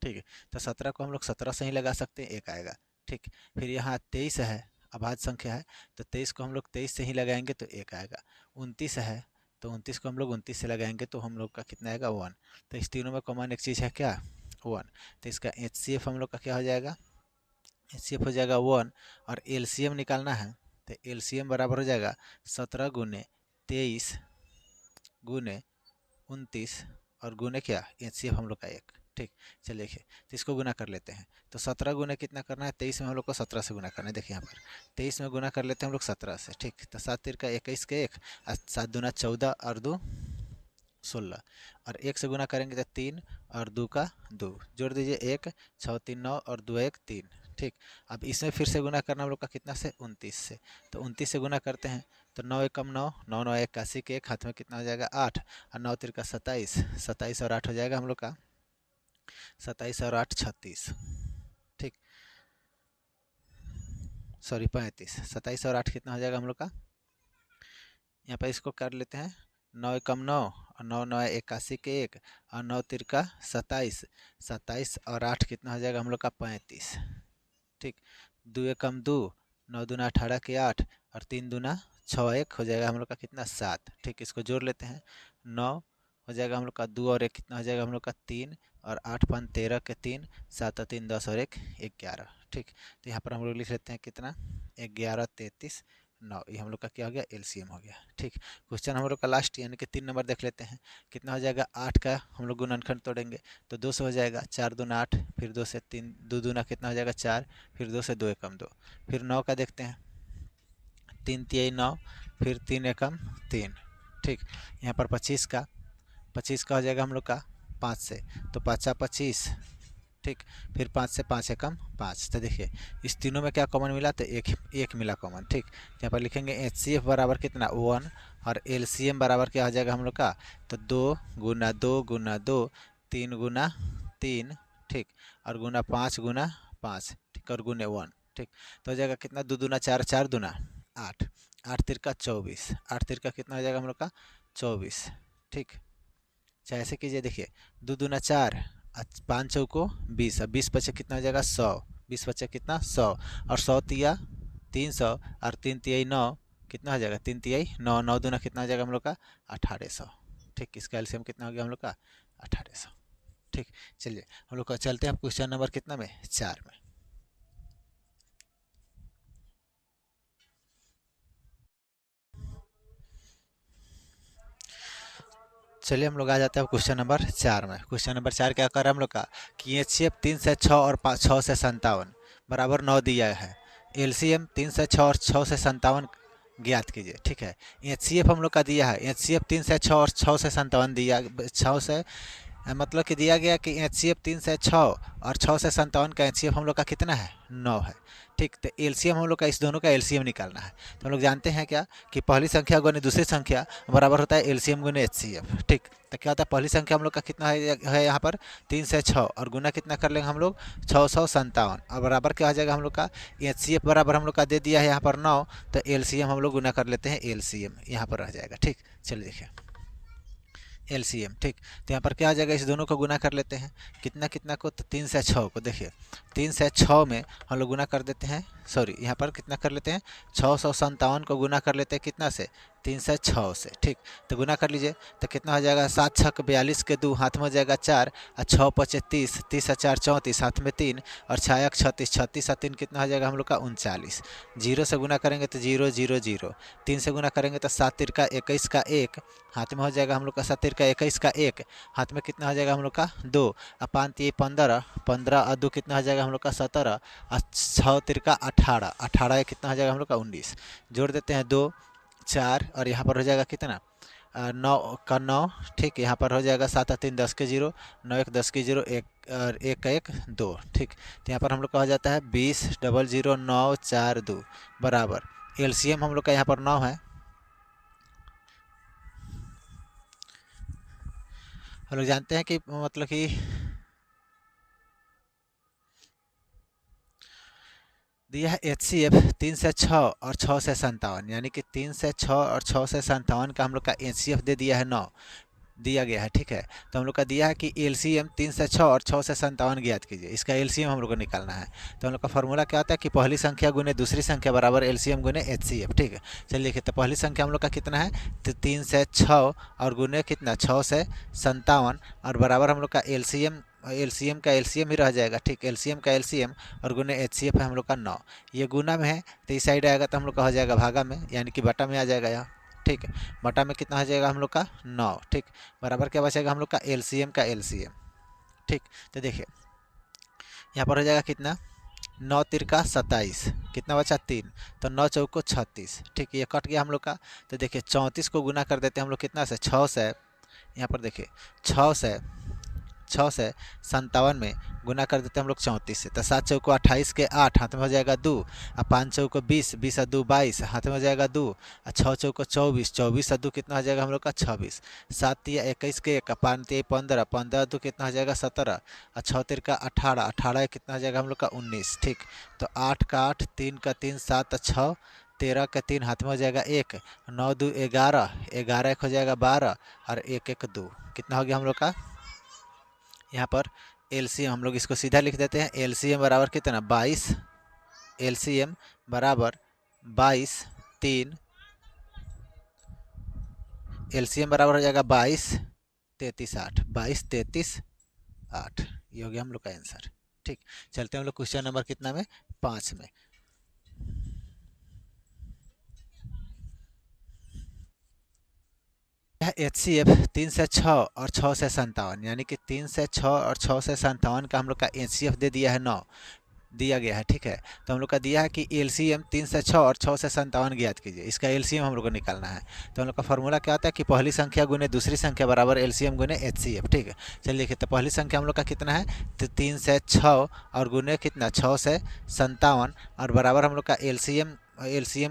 ठीक है, तो 17 को हम लोग 17 से ही लगा सकते हैं, 1 आएगा। ठीक, फिर यहाँ 23 है, अभाज्य संख्या है, तो 23 को हम लोग 23 से ही लगाएंगे तो 1 आएगा। 29 है, तो 29 को हम लोग 29 से लगाएंगे तो हम लोग का कितना आएगा 1। तो इस तीनों में कॉमन एक चीज़ है क्या, 1। तो इसका HCF हम लोग का क्या हो जाएगा, HCF हो जाएगा 1। और LCM निकालना है, तो LCM बराबर हो जाएगा 17 गुने 23 गुने 29 और गुने क्या, HCF हम लोग का 1। ठीक, चलिए देखिए, तो इसको गुना कर लेते हैं। तो 17 गुना कितना करना है, 23 में हम लोग को 17 से गुना करना है। देखिए यहाँ पर 23 में गुना कर लेते हैं हम लोग 17 से। ठीक, तो 7 तिरका 21 के 1, 7 दूना 14 और 2 16, और 1 से गुना करेंगे तो 3 और 2 का 2, जोड़ दीजिए 1, 6 3 9 और 2 1 3। ठीक, अब इसमें फिर से गुना करना हम लोग का कितना से, 29 से। तो 29 से गुना करते हैं, तो 9 एकम 9, 9 9 81 के 1, हाथ में कितना हो जाएगा 8, और 9 तिरका 27, 27 और 8 हो जाएगा हम लोग का 27 और 8 36। ठीक, सॉरी 35, 27 और 8 कितना हो जाएगा हम लोग का, यहाँ पर इसको कर लेते हैं। 9 एकम 9 और 9 9 81 के 1, और 9 तिरका 27, 27 और 8 कितना हो जाएगा हम लोग का 35। ठीक, 2 एकम 2, 9 दूना 18 के 8, और 3 दूना 6 1 हो जाएगा हम लोग का कितना 7। ठीक, इसको जोड़ लेते हैं, 9 हो जाएगा हम लोग का 2 और 1 कितना हो जाएगा हम लोग का 3, और 8 5 13 के 3, 7 और 3 10 और 1 11। ठीक, तो यहाँ पर हम लोग लिख लेते हैं कितना 11 33 9, ये हम लोग का क्या हो गया, LCM हो गया। ठीक, क्वेश्चन हम लोग का लास्ट यानी कि 3 नंबर देख लेते हैं। कितना हो जाएगा, 8 का हम लोग गुणनखंड तोड़ेंगे तो 2 से हो जाएगा, 4 दूना 8, फिर 2 से 3, 2 दूना कितना हो जाएगा 4, फिर 2 से 2 एकम 2, फिर 9 का देखते हैं, 3 तिहाई 9, फिर 3 एकम 3। ठीक, यहाँ पर 25 का हो जाएगा हम लोग का 5 से, तो 5 25। ठीक, फिर 5 से 5 एकम 5। तो देखिए इस तीनों में क्या कॉमन मिला, तो एक मिला कॉमन। ठीक, यहाँ पर लिखेंगे HCF बराबर कितना 1, और LCM बराबर क्या हो जाएगा हम लोग का, तो 2 गुना 2 गुना 2, 3 गुना 3। ठीक, और गुना 5 गुना 5। ठीक, और गुने 1। ठीक, तो हो जाएगा कितना, 2 दूना 4, 4 दूना 8, 8 तिरका 24, 8 तिरका कितना हो जाएगा हम लोग का 24। ठीक, चाहे ऐसे कीजिए, देखिए 2 दूना 4, 5 चौको 20, अब 20 बचे कितना हो जाएगा 100, 20 बचे कितना 100, और 100 तिया 300, और 3 तिहाई 9 कितना हो जाएगा, 3 तिहाई 9, 9 दूना कितना हो जाएगा हम लोग का 1800। ठीक, इसका एलसीएम कितना हो गया हम लोग का 1800। ठीक, चलिए हम लोग का चलते हैं क्वेश्चन नंबर कितना में, 4 में। चलिए हम लोग आ जाते हैं क्वेश्चन नंबर 4 में। क्वेश्चन नंबर 4 क्या कर रहा है हम लोग का कि HCF 3 से 6 और 6 से 57 बराबर 9 दिया है। LCM 3 से 6 और 6 से 57 ज्ञात कीजिए। ठीक है, HCF हम लोग का दिया है, HCF 3 से 6 और 6 से 57 दिया, 6 से मतलब कि दिया गया कि HCF 3 से 6 और 6 से 57 का HCF हम लोग का कितना है, 9 है। ठीक, तो LCM हम लोग का इस दोनों का LCM निकालना है। तो हम लोग जानते हैं क्या कि पहली संख्या गुने दूसरी संख्या बराबर होता है LCM गुने HCF। ठीक, तो क्या होता है, पहली संख्या हम लोग का कितना है यहाँ पर 3 से 6, और गुना कितना कर लेंगे हम लोग 657, और बराबर क्या हो जाएगा हम लोग का HCF बराबर हम लोग का दे दिया है यहाँ पर 9, तो LCM हम लोग गुना कर लेते हैं, LCM यहाँ पर रह जाएगा। ठीक, चलिए देखिए एलसीएम, ठीक। तो यहाँ पर क्या आ जाएगा, इस दोनों को गुना कर लेते हैं, कितना कितना को, तो 3 से 6 को। देखिए 3 से 6 में हम लोग गुना कर देते हैं, सॉरी यहाँ पर कितना कर लेते हैं, 657 को गुना कर लेते हैं कितना से, 3 से 6 से, ठीक। तो गुना कर लीजिए, तो कितना हो जाएगा, 7 छक 42 के 2, हाथ में हो जाएगा 4, और 6 पचे 30, 30 और 4 34, हाथ में 3, और 6 एक 36, 36 और 3 कितना हो जाएगा हम लोग का 39। 0 से गुना करेंगे तो 0 0 0, 3 से गुना करेंगे तो 7 तिरका 21 का 1, हाथ में हो जाएगा हम लोग का 7 तिरका 21 का 1, हाथ में कितना हो जाएगा हम लोग का 2, और 5 ये 15, 15 और 2 कितना हो जाएगा हम लोग का 17, और 6 तिरका 18, 18 कितना हो जाएगा हम लोग का 19। जोड़ देते हैं 2 4, और यहाँ पर हो जाएगा कितना, 9 का 9, ठीक। यहाँ पर हो जाएगा 7 और 3 10 के 0, 9 1 10 के 0, 1 और 1 का 1 2, ठीक। तो यहाँ पर हम लोग का हो जाता है 20 0 0 9 4 2 बराबर, एलसीएम हम लोग का यहाँ पर 9 है। हम लोग जानते हैं कि मतलब कि दिया है HCF 3 से 6 और 6 से 57, यानी कि 3 से 6 और 6 से 57 का हम लोग का HCF दे दिया है 9 दिया गया है, ठीक है। तो हम लोग का दिया है कि LCM 3 से 6 और 6 से 57 ज्ञात कीजिए, इसका LCM हम लोग को निकालना है। तो हम लोग का फॉर्मूला क्या होता है कि पहली संख्या गुने दूसरी संख्या बराबर LCM गुने HCF, ठीक है। चलिए देखिए, तो पहली संख्या हम लोग का कितना है, तो 3 से 6 और गुने कितना 6 से 57, और बराबर हम लोग का LCM का LCM ही रह जाएगा, ठीक। LCM का LCM और गुने HCF है हम लोग का 9, ये गुना में है तो इस साइड आएगा तो हम लोग का हो जाएगा भागा में, यानी कि बटा में आ जाएगा यहाँ, ठीक है। बटा में कितना हो जाएगा हम लोग का 9, ठीक। बराबर क्या बचेगा हम लोग का LCM का LCM, ठीक। तो देखिए यहाँ पर हो जाएगा कितना, 9 तिरका 27, कितना बचा 3, तो 9 चौको 36, ठीक। ये कट गया हम लोग का। तो देखिए 34 को गुना कर देते हैं हम लोग कितना से, 6 से, यहाँ पर देखिए 6 से 57 में गुना कर देते हैं हम लोग 34 से, तो 7 चौको 28 के 8, हाथ में हो जाएगा 2, और 5 चौको 20, 20 और 2 22, हाथ में हो जाएगा 2, और 6 चौको 24, 24 और 2 कितना हो जाएगा हम लोग का 26, 7 या 21 के 1, 5 या 15, 15 2 कितना हो जाएगा 17, और 6 तिरका 18, 18 कितना हो जाएगा हम लोग का 19, ठीक। तो 8 का 8, 3 का 3, 7 और 6, 13 का 3, हाथ में हो जाएगा 1, 9 2 11, 11 1 हो जाएगा 12, और 1 1 2 कितना हो गया हम लोग का। यहाँ पर LCM हम लोग इसको सीधा लिख देते हैं, LCM बराबर कितना 22, LCM बराबर 22 3, LCM बराबर हो जाएगा 22 33 8, 22 33 8, ये हो गया हम लोग का आंसर, ठीक। चलते हैं हम लोग क्वेश्चन नंबर कितना में, 5 में। HCF 3 से 6 और 6 से 57, यानी कि 3 से 6 और 6 से 57 का हम लोग का HCF दे दिया है 9 दिया गया है, ठीक है। तो हम लोग का दिया है कि LCM 3 से 6 और 6 से 57 ज्ञात कीजिए, इसका LCM हम लोग को निकालना है। तो हम लोग का फॉर्मूला क्या होता है कि पहली संख्या गुने दूसरी संख्या बराबर LCM गुने HCF, ठीक है। चलिए देखिए, तो पहली संख्या हम लोग का कितना है, तो 3 से 6 और गुने कितना 6 से 57, और बराबर हम लोग का LCM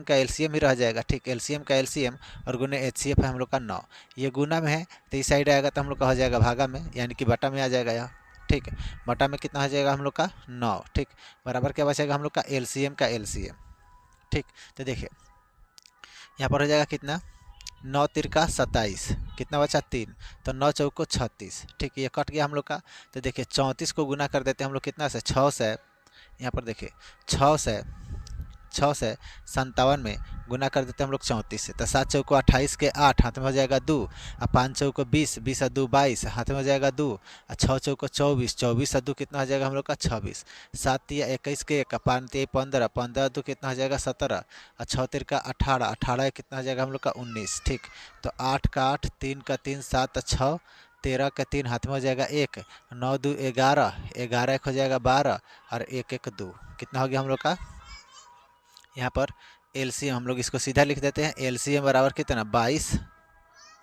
का LCM ही रह जाएगा, ठीक। LCM का LCM और गुने HCF है हम लोग का 9, ये गुना में है तो इस साइड आएगा तो हम लोग का हो जाएगा भागा में, यानी कि बटा में आ जाएगा यहाँ, ठीक है। बटा में कितना हो जाएगा हम लोग का 9, ठीक। बराबर क्या बचेगा हम लोग का LCM का LCM, ठीक। तो देखिए यहाँ पर हो जाएगा कितना, 9 तिरका 27, कितना बचा 3, तो 9 चौको 36, ठीक। ये कट गया हम लोग का। तो देखिए 34 को गुना कर देते हैं हम लोग कितना से, 6 से, यहाँ पर देखिए 6 से 57 में गुना कर देते हैं हम लोग 34 से, तो 7 चौको 28 के 8, हाथ में हो जाएगा 2, और 5 चौको 20, 20 और 2 22, हाथ में हो जाएगा 2, और 6 चौको 24, 24 और 2 कितना हो जाएगा हम लोग का 26, 7 या 21 के 1, 5 या 15, 15 2 कितना हो जाएगा 17, और 6 तिरका 18, 18 कितना हो जाएगा हम लोग का 19, ठीक। तो 8 का 8, 3 का 3, 7 और 6, 13 का 3, हाथ में हो जाएगा 1, 9 2 11, 11 1 हो जाएगा 12, और 1 1 2 कितना हो गया हम लोग का। यहाँ पर LCM हम लोग इसको सीधा लिख देते हैं, LCM बराबर कितना 22,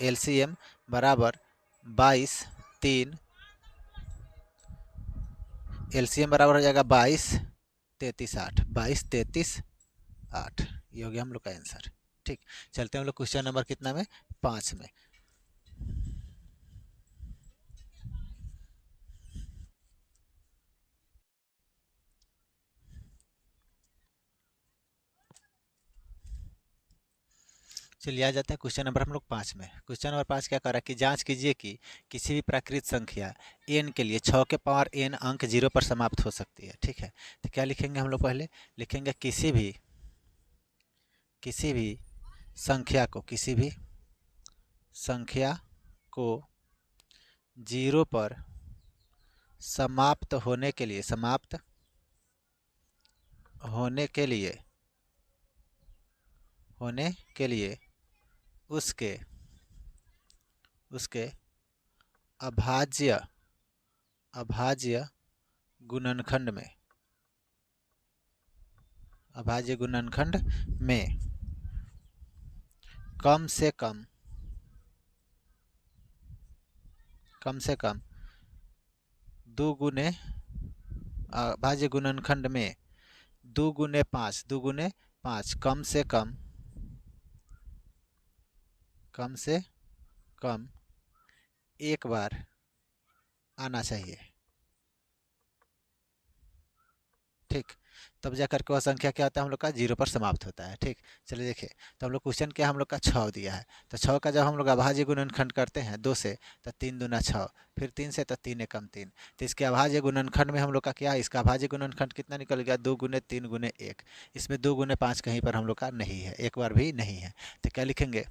LCM बराबर 22 3, LCM बराबर हो जाएगा 22 33 8, 22 33 8, ये हो गया हम लोग का आंसर, ठीक। चलते हैं हम लोग क्वेश्चन नंबर कितना में, 5 में। चलिए आ जाते हैं क्वेश्चन नंबर हम लोग 5 में। क्वेश्चन नंबर 5 क्या कर रहा है कि जांच कीजिए कि किसी भी प्राकृत संख्या n के लिए 6 के पावर n अंक 0 पर समाप्त हो सकती है। ठीक है, तो क्या लिखेंगे हम लोग? पहले लिखेंगे किसी भी संख्या को 0 पर समाप्त होने के लिए उसके अभाज्य गुणनखंड में कम से कम 2 गुने अभाज्य गुणनखंड में 2 गुने 5 कम से कम एक बार आना चाहिए। ठीक, तब जाकर के वह संख्या क्या होता है हम लोग का 0 पर समाप्त होता है। ठीक, चलिए देखिए, तो हम लोग क्वेश्चन क्या हम लोग का 6 दिया है, तो 6 का जब हम लोग अभाज्य गुणनखंड करते हैं 2 से, तो 3 दूना 6, फिर 3 से, तो 3 एकम 3, तो इसके अभाज्य गुणनखंड में हम लोग का क्या है, इसका अभाज्य गुणनखंड कितना निकल गया? 2 गुने 3 गुने 1। इसमें 2 गुने 5 कहीं पर हम लोग का नहीं है, एक बार भी नहीं है, तो क्या लिखेंगे?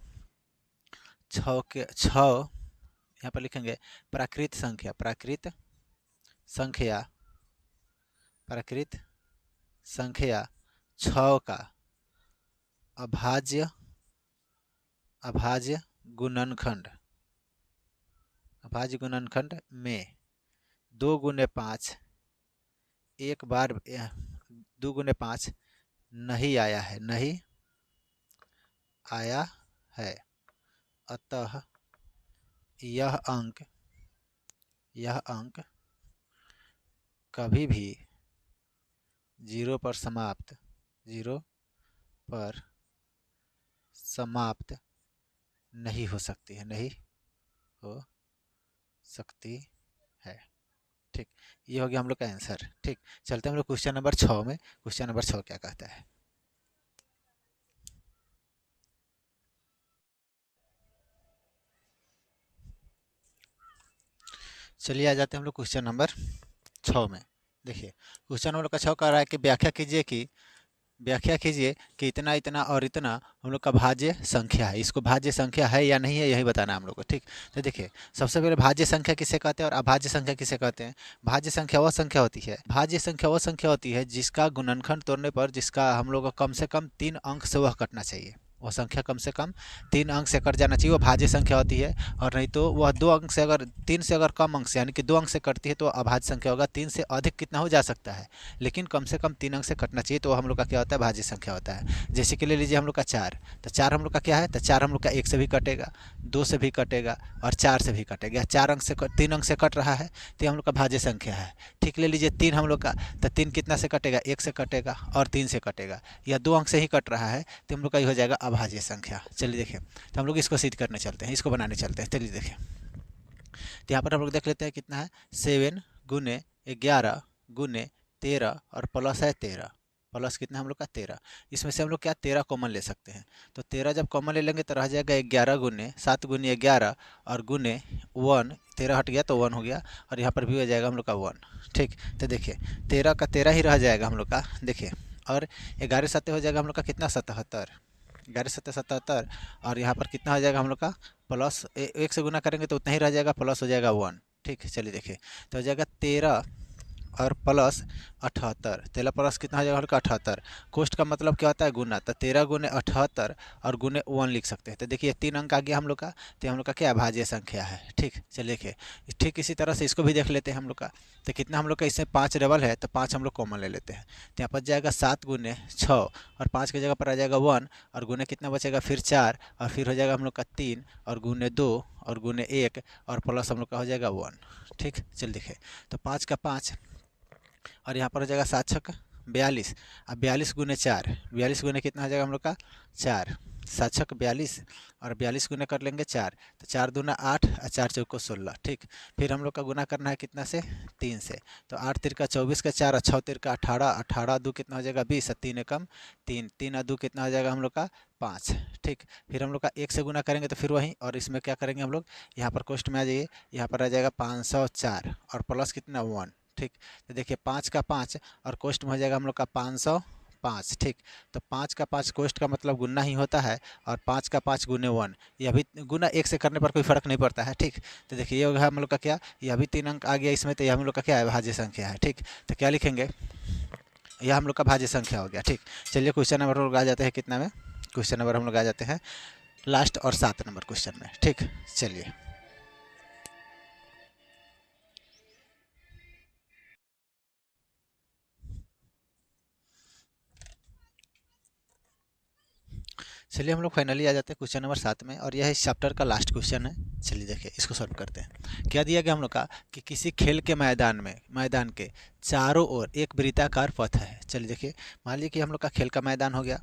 6 यहाँ पर लिखेंगे प्राकृत संख्या 6 का अभाज्य गुणनखंड में 2 गुने 5 एक बार 2 गुने 5 नहीं आया है, अतः यह अंक कभी भी 0 पर समाप्त नहीं हो सकती है। ठीक, ये हो गया हम लोग का आंसर। ठीक, चलते हैं हम लोग क्वेश्चन नंबर 6 में। क्वेश्चन नंबर 6 क्या कहता है? चलिए आ जाते हैं हम लोग क्वेश्चन नंबर 6 में। देखिए, क्वेश्चन हम लोग का 6 कह रहा है कि व्याख्या कीजिए कि इतना इतना और इतना हम लोग का भाज्य संख्या है। इसको भाज्य संख्या है या नहीं है, यही बताना है हम लोग को। ठीक, तो देखिए, सबसे पहले भाज्य संख्या किसे कहते हैं और अभाज्य संख्या किसे कहते हैं? भाज्य संख्या वो संख्या होती है जिसका गुणनखंड तोड़ने पर जिसका हम लोग को कम से कम 3 अंक से वह कटना चाहिए। वह संख्या कम से कम 3 अंक से कट जाना चाहिए, वो भाज्य संख्या होती है। और नहीं तो वह 2 अंक से अगर 3 से अगर कम अंक से यानी कि 2 अंक से कटती है तो अभाज्य संख्या होगा। 3 से अधिक कितना हो जा सकता है, लेकिन कम से कम 3 अंक से कटना चाहिए, तो हम लोग का क्या होता है? भाज्य संख्या होता है। जैसे कि ले लीजिए हम लोग का 4, तो 4 हम लोग का क्या है? तो 4 हम लोग का 1 से भी कटेगा, 2 से भी कटेगा और 4 से भी कटेगा। 4 अंक से 3 अंक से कट रहा है तो हम लोग का भाज्य संख्या है। ठीक, ले लीजिए 3 हम लोग का, तो 3 कितना से कटेगा? 1 से कटेगा और 3 से कटेगा, या 2 अंक से ही कट रहा है तो हम लोग का ये हो जाएगा अभाज्य संख्या। चलिए देखिए, तो हम लोग इसको सिद्ध करने चलते हैं, इसको बनाने चलते हैं। चलिए देखिए, तो यहाँ पर हम लोग देख लेते हैं कितना है। 7 गुने 11 गुने 13 और प्लस है 13, प्लस कितना हम लोग का 13। इसमें से हम लोग क्या 13 कॉमन ले सकते हैं, तो 13 जब कॉमन ले लेंगे तो रह जाएगा 11 गुने 7 गुने 11 और गुने 1, 13 हट गया तो 1 हो गया, और यहाँ पर भी हो जाएगा हम लोग का 1। ठीक, तो देखिए 13 का 13 ही रह जाएगा हम लोग का। देखिए, और 11 7 हो जाएगा हम लोग का कितना? 77, 11 7 77, और यहाँ पर कितना हो जाएगा हम लोग का? प्लस 1 से गुना करेंगे तो उतना ही रह जाएगा, प्लस हो जाएगा 1। ठीक, चलिए देखिए, तो हो जाएगा 13 और प्लस 78, 13 प्लस कितना हो जाएगा हम लोग का? 78। कोष्ट का मतलब क्या होता है? गुना, तो 13 गुने 78 और गुने 1 लिख सकते हैं। तो देखिए 3 अंक आ गया हम लोग का, तो हम लोग का क्या भाज्य संख्या है। ठीक, चलिए देखिए, ठीक इसी तरह से इसको भी देख लेते हैं हम लोग का। तो कितना हम लोग का? इसमें 5 डबल है तो 5 हम लोग कॉमन ले लेते हैं, तो यहाँ पर जाएगा 7 गुने 6 और 5 की जगह पर आ जाएगा 1 और गुने कितना बचेगा? फिर 4 और फिर हो जाएगा हम लोग का 3 और गुने 2 और गुने 1 और प्लस हम लोग का हो जाएगा 1। ठीक, चलिए देखिए, तो 5 का 5 और यहाँ पर हो जाएगा 7 छक्का 42, अब 42 गुने 4, 42 गुने कितना हो जाएगा हम लोग का? 4, 7 छक 42 और 42 गुना कर लेंगे 4, तो 4 दूना 8 और 4 चौको 16, ठीक। फिर हम लोग का गुना करना है कितना से, 3 से, तो 8 तिरका 24 का 4 और 6 तिरका 18, 18 दो कितना हो जाएगा 20 और 3 एकम 3, 3 और 2 कितना हो जाएगा हम लोग का 5, ठीक। फिर हम लोग का 1 से गुना करेंगे तो फिर वहीं, और इसमें क्या करेंगे हम लोग, यहाँ पर कोष्ट में आ जाइए, यहाँ पर आ जाएगा 504 और प्लस कितना 1, ठीक। तो देखिए 5 का 5 और कोष्ट में हो जाएगा हम लोग का 505, ठीक। तो 5 का 5 कोष्ट का मतलब गुना ही होता है, और 5 का 5 गुने 1, यह भी गुना 1 से करने पर कोई फर्क नहीं पड़ता है, ठीक। तो देखिए ये होगा हम लोग का क्या, यह भी 3 अंक आ गया इसमें, तो यह हम लोग का क्या है, भाज्य संख्या है, ठीक। तो क्या लिखेंगे, यह हम लोग का भाज्य संख्या हो गया, ठीक। चलिए क्वेश्चन नंबर हम लोग आ जाते हैं कितना में, क्वेश्चन नंबर हम लोग आ जाते हैं लास्ट और 7 नंबर क्वेश्चन में, ठीक। चलिए चलिए हम लोग फाइनली आ जाते हैं क्वेश्चन नंबर 7 में, और यह इस चैप्टर का लास्ट क्वेश्चन है। चलिए देखिए इसको सॉल्व करते हैं। क्या दिया गया हम लोग का कि किसी खेल के मैदान के चारों ओर एक वृत्ताकार पथ है। चलिए देखिए, मान लीजिए कि हम लोग का खेल का मैदान हो गया,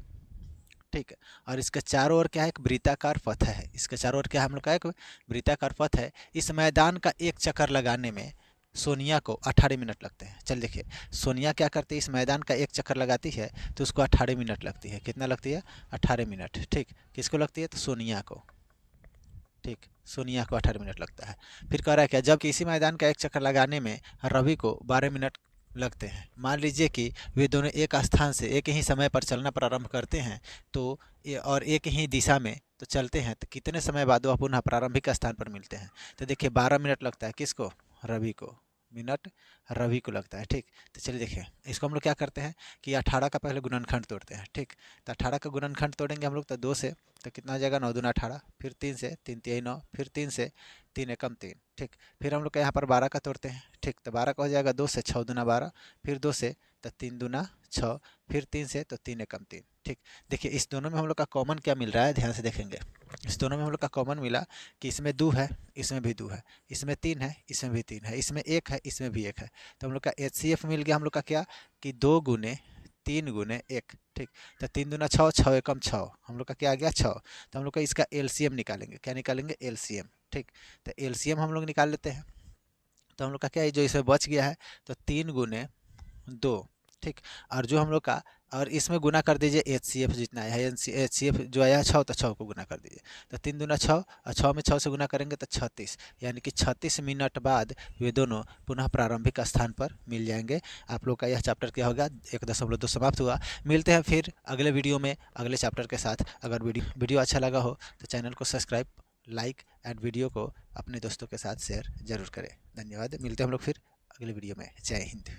ठीक है, और इसके चारों ओर क्या है, एक वृत्ताकार पथ है। इसके चारों ओर क्या है हम लोग का, एक वृत्ताकार पथ है। इस मैदान का एक चक्कर लगाने में सोनिया को 18 मिनट लगते हैं। चल देखिए, सोनिया क्या करती है, इस मैदान का एक चक्कर लगाती है तो उसको 18 मिनट लगती है। कितना लगती है, 18 मिनट, ठीक। किसको लगती है, तो सोनिया को, ठीक, सोनिया को 18 मिनट लगता है। फिर कह रहा है क्या, जबकि इसी मैदान का एक चक्कर लगाने में रवि को 12 मिनट लगते हैं। मान लीजिए कि वे दोनों एक स्थान से एक ही समय पर चलना प्रारंभ करते हैं, तो और एक ही दिशा में तो चलते हैं, तो कितने समय बाद वह पुनः प्रारंभिक स्थान पर मिलते हैं। तो देखिए 12 मिनट लगता है किसको, रवि को, मिनट रवि को लगता है, ठीक। तो चलिए देखिए इसको हम लोग क्या करते हैं कि 18 का पहले गुणनखंड तोड़ते हैं, ठीक। तो 18 का गुणनखंड तोड़ेंगे हम लोग तो 2 से, तो कितना हो जाएगा 9 दूना 18, फिर 3 से, 3 तिहाई 9, फिर 3 से, 3 एकम 3, ठीक। फिर हम लोग का यहाँ पर 12 का तोड़ते हैं, ठीक। तो 12 का हो जाएगा 2 से, 6 दूना 12, फिर 2 से तो 3 दूना 6, फिर 3 से तो 3 एकम 3, ठीक। देखिए इस दोनों में हम लोग का कॉमन क्या मिल रहा है, ध्यान से देखेंगे। इस दोनों में हम लोग का कॉमन मिला कि इसमें 2 है, इसमें भी 2 है, इसमें 3 है, इसमें भी 3 है, इसमें 1 है, इसमें भी 1 है। तो हम लोग का HCF मिल गया हम लोग का क्या, कि 2 गुने 3 गुने 1, ठीक। तो 3 दूना 6, 6 एकम 6, हम लोग का क्या आ गया 6। तो हम लोग का इसका LCM निकालेंगे, क्या निकालेंगे, LCM, ठीक। तो LCM हम लोग निकाल लेते हैं। तो हम लोग का क्या है, जो इसमें बच गया है, तो 3 गुने 2, ठीक। और जो हम लोग का, और इसमें गुना कर दीजिए HCF जितना है, HCF जो आया है 6, तो 6 को गुना कर दीजिए। तो 3 दूना 6 और 6 में 6 से गुना करेंगे तो 36, यानी कि 36 मिनट बाद वे दोनों पुनः प्रारंभिक स्थान पर मिल जाएंगे। आप लोग का यह चैप्टर क्या होगा, 1.2 समाप्त हुआ। मिलते हैं फिर अगले वीडियो में अगले चैप्टर के साथ। अगर वीडियो अच्छा लगा हो तो चैनल को सब्सक्राइब, लाइक एंड वीडियो को अपने दोस्तों के साथ शेयर जरूर करें। धन्यवाद, मिलते हैं हम लोग फिर अगले वीडियो में। जय हिंद।